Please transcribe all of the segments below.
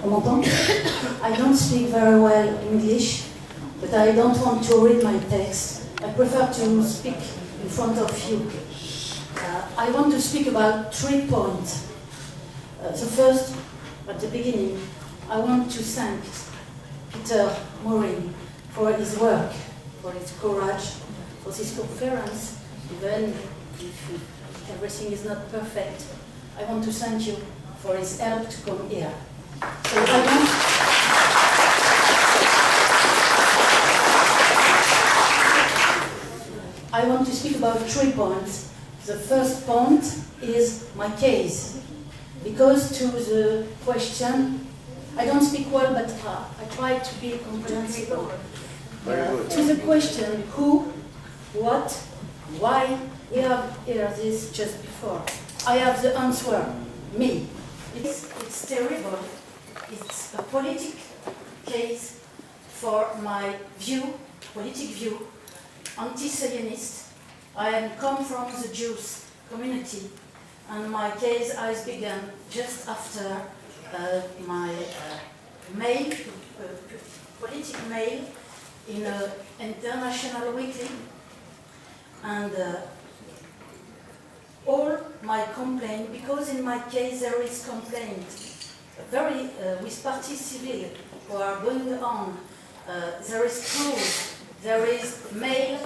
On m'entend? I don't speak very well English, but I don't want to read my text. I prefer to speak in front of you. I want to speak about 3 points. The first, at the beginning, I want to thank Peter Morin for his work, for his courage, for this conference, even if everything is not perfect. I want to thank you for his help to come here. So I want to speak about 3 points. The first point is my case. Because to the question, I don't speak well, but I try to be comprehensible. To the question, who, what, why, we have heard this just before. I have the answer, me. It's terrible. It's a politic case for my view, politic view, anti-Zionist. I come from the Jews community, and my case has begun just after my politic mail in an international weekly, and all my complaint, because in my case there is complaint, very with parties civil who are going on, there is proof, there is mail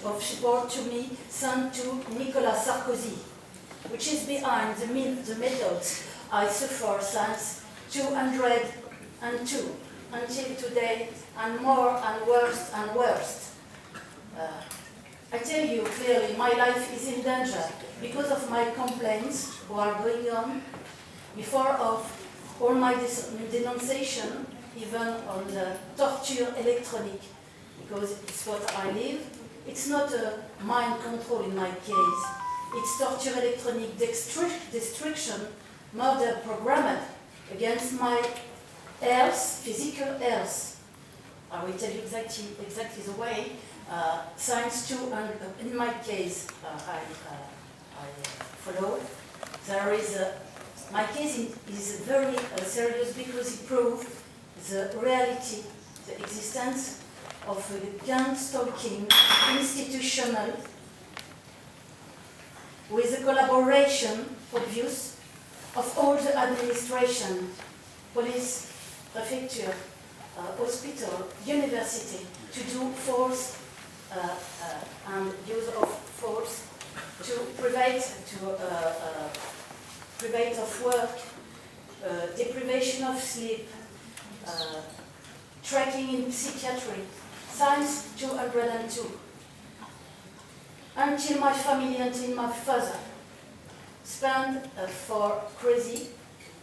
of support to me sent to Nicolas Sarkozy, which is behind the methods I suffer since 202 until today, and more and worse and worse. I tell you clearly, my life is in danger because of my complaints who are going on, before of all my denunciation, even on the torture electronic, because it's what I live. It's not a mind control in my case. It's torture electronic destruction, murder programmed against my health, physical health. I will tell you exactly the way. Science 2, and in my case, I follow. There is my case is very serious because it proves the reality, the existence of a gang stalking institutional with the collaboration, obvious, of all the administration, police, prefecture, hospital, university, to do force and use of force to private of work, deprivation of sleep, tracking in psychiatry, Science 202. Until my family, until my father, spent for crazy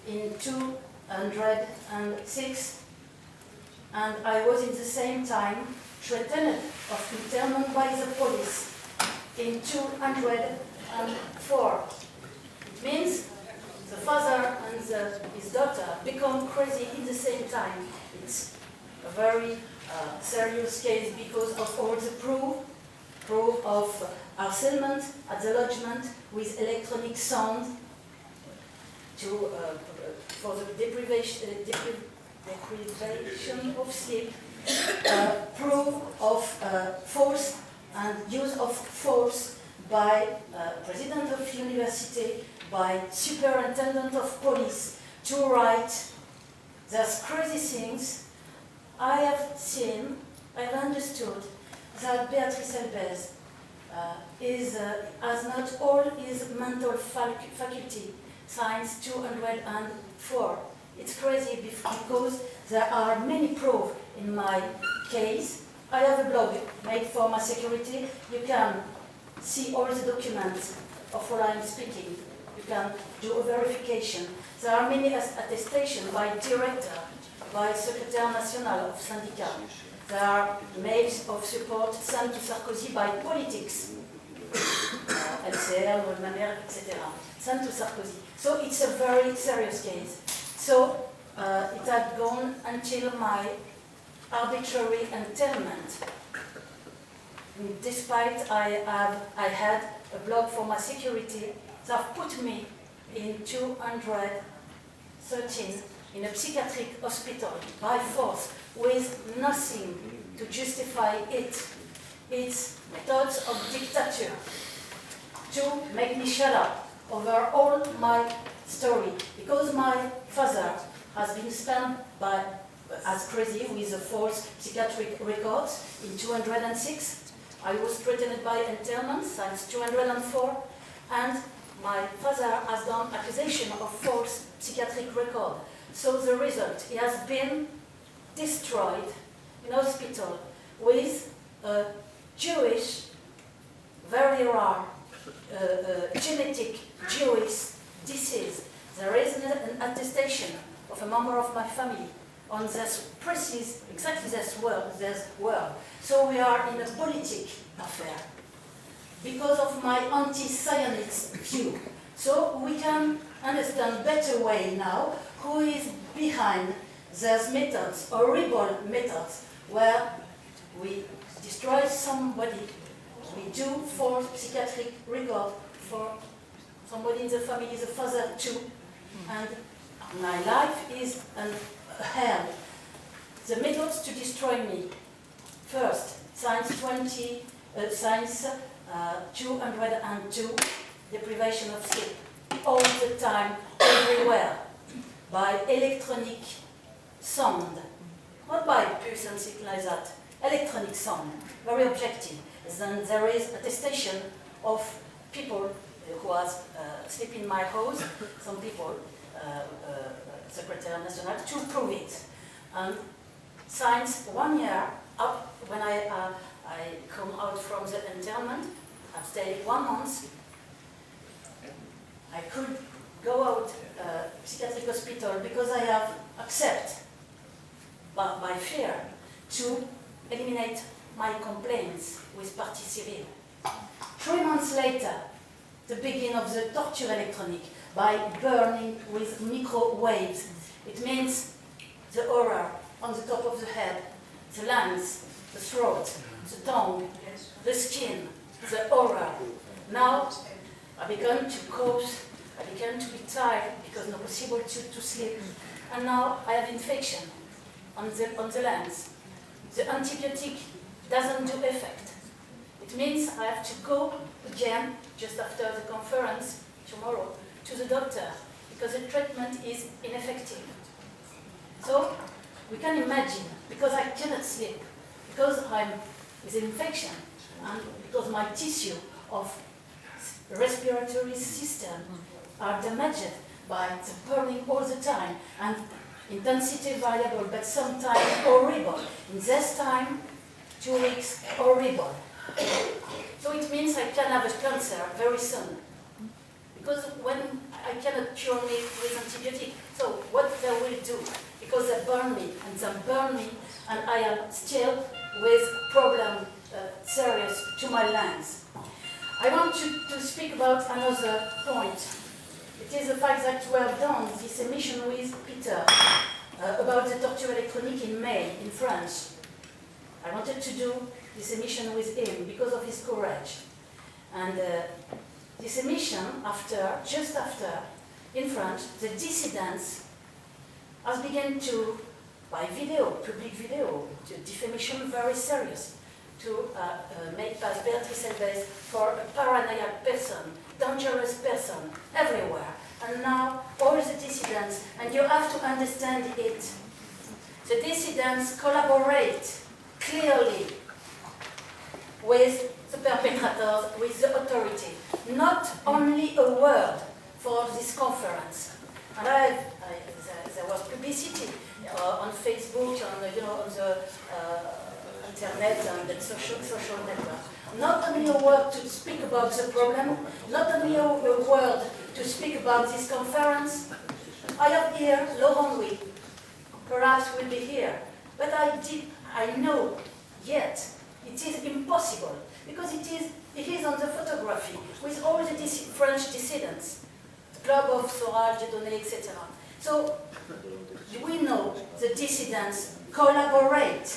in 206, and I was in the same time threatened of internment by the police in 204. It means the father and his daughter become crazy in the same time. It's a very serious case because of all the proof of harassment at the lodgement with electronic sound for the deprivation of sleep, proof of force and use of force by president of university, by superintendent of police to write. There's crazy things. I have seen, I have understood that Béatrice and Beze has not all his mental faculty, Science 204. It's crazy because there are many proofs in my case. I have a blog made for my security. You can see all the documents of what I'm speaking. You can do a verification. There are many attestations by director, by Secrétaire National of Syndicat. There are mails of support sent to Sarkozy by politics, LCR, Goldman, etc., sent to Sarkozy. So it's a very serious case. So it had gone until my arbitrary internment. Despite I had a blog for my security that put me in 213 in a psychiatric hospital by force with nothing to justify it. It's methods of dictature to make me shut up over all my story, because my father has been spent by as crazy with the false psychiatric records in 206. I was threatened by internment since 204, and my father has done accusation of false psychiatric record. So the result, he has been destroyed in hospital with a Jewish, very rare, genetic Jewish disease. There is an attestation of a member of my family on this precise, exactly this word. So we are in a politic affair because of my anti-Zionist view. So we can understand better way now who is behind these methods, horrible methods, where we destroy somebody, we do false psychiatric record for somebody in the family, the father too, and my life is a hell. The methods to destroy me. First, science 202, deprivation of sleep, all the time, everywhere, by electronic sound, not by pulse and something like that, electronic sound, very objective. Then there is attestation of people who has sleep in my house, some people, Secretary National, to prove it. And since 1 year, up when I come out from the internment, I've stayed 1 month, I could go out psychiatric hospital because I have accepted by fear to eliminate my complaints with partie civile. 3 months later, the beginning of the torture electronic by burning with microwaves. It means the horror on the top of the head, the lungs, the throat, the tongue, the skin, the horror. Now I began to cough, I began to be tired because not possible to sleep. And now I have infection on the lungs. The antibiotic doesn't do effect. It means I have to go again, just after the conference tomorrow, to the doctor, because the treatment is ineffective. So we can imagine, because I cannot sleep, because I'm with infection, and because my tissue of respiratory system are damaged by the burning all the time, and intensity variable, but sometimes horrible. In this time, 2 weeks, horrible. So it means I can have a cancer very soon. Because when I cannot cure me with antibiotic, so what they will do? Because they burn me, and I am still with problem serious to my lungs. I want to speak about another point. It is the fact that we have done this emission with Peter about the torture electronic in May in France. I wanted to do this emission with him because of his courage. And this emission, just after, in France, the dissidents has begun to, by video, public video, to defamation very serious, to make pass Béatrice and Beze for a paranoid person, dangerous person, everywhere. And now, all the dissidents, and you have to understand it, the dissidents collaborate clearly with the perpetrators, with the authority. Not only a word for this conference. And there was publicity on Facebook, on the internet and the social network. Not only a word to speak about the problem, not only a word to speak about this conference. I have here Laurent Louis, perhaps will be here, but I know yet it is impossible because it is on the photography with all the French dissidents, the Club of Soral, Dieudonné, etc. So we know the dissidents collaborate,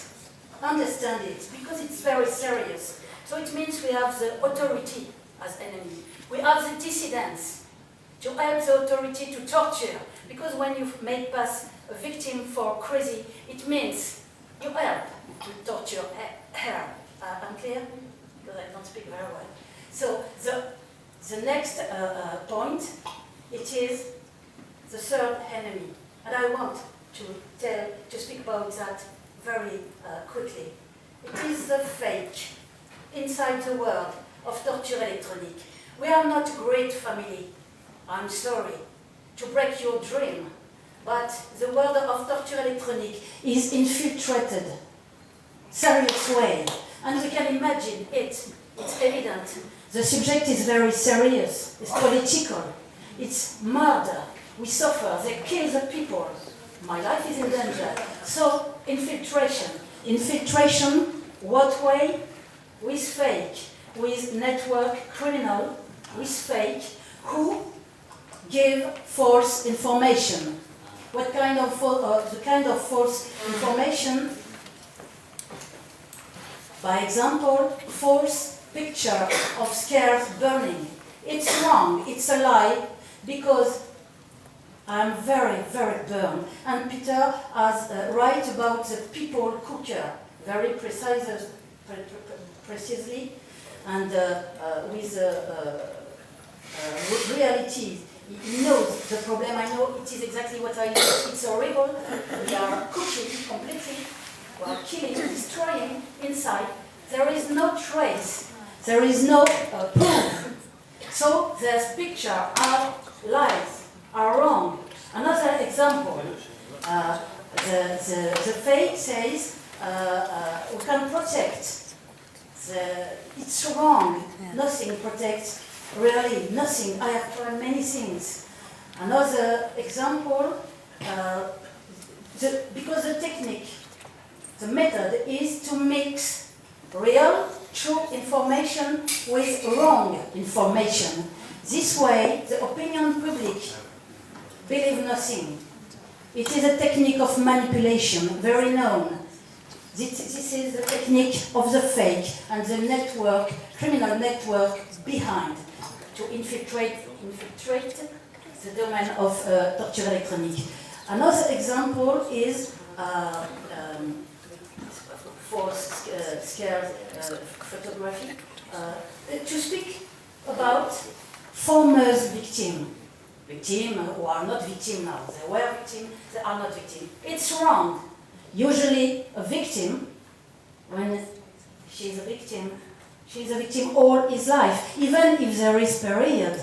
understand it, because it's very serious. So it means we have the authority as enemy. We have the dissidents to help the authority to torture, because when you make pass a victim for crazy, it means you help to torture her. I'm clear? Because I don't speak very well. So the next point, it is the third enemy. And I want to speak about that very quickly. It is the fake inside the world of torture electronic. We are not a great family, I'm sorry, to break your dream, but the world of torture electronic is infiltrated, serious way, and we can imagine it, it's evident. The subject is very serious, it's political, it's murder, we suffer, they kill the people, my life is in danger. So, infiltration. Infiltration, what way? With fake, with network criminal, with fake, who give false information. What kind of the kind of false information? By example, false picture of scares burning. It's wrong, it's a lie, because I'm very, very burned. And Peter has right about the people cooker, very precisely, and with reality. He knows the problem. I know it is exactly what I know. It's horrible. We are cooking completely. We are killing, destroying inside. There is no trace. There is no proof. So this picture are lies, are wrong. Another example. The fake says we can protect. It's wrong. Nothing protects. Really, nothing. I have tried many things. Another example, because the technique, the method is to mix real, true information with wrong information. This way, the opinion public believe nothing. It is a technique of manipulation, very known. This is the technique of the fake and the network, criminal network behind, to infiltrate the domain of torture electronic. Another example is false scare photography. To speak about former victims who are not victims now. They were victims, they are not victims. It's wrong. Usually a victim, when she's a victim all his life, even if there is period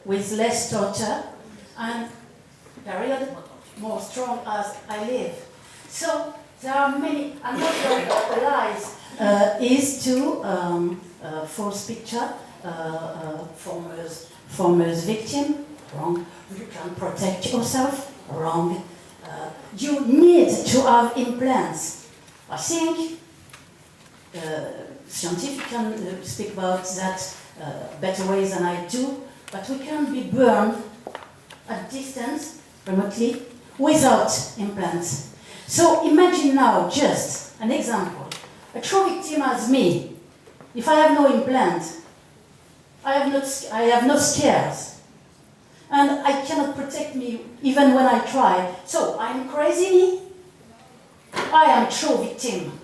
with less torture and period more strong as I live. So there are many, another lies is to false picture, former victim, wrong. You can protect yourself, wrong. You need to have implants. I think scientists can speak about that better ways than I do, but we can be burned at distance, remotely, without implants. So imagine now just an example. A true victim as me. If I have no implant, I have no scares. And I cannot protect me even when I try. So I'm crazy. I am true victim.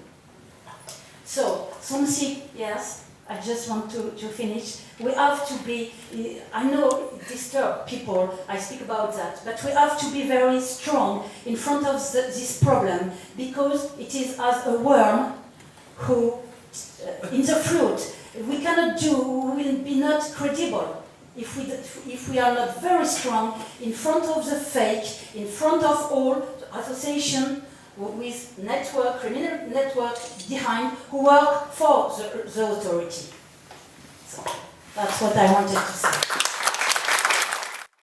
So something, yes, I just want to finish. We have to be, I know it disturbs people, I speak about that, but we have to be very strong in front of this problem, because it is as a worm who, in the fruit, we cannot do, we will be not credible. If we are not very strong in front of the fake, in front of all the association with network, criminal network behind, who work for the authority. So that's what I wanted to say.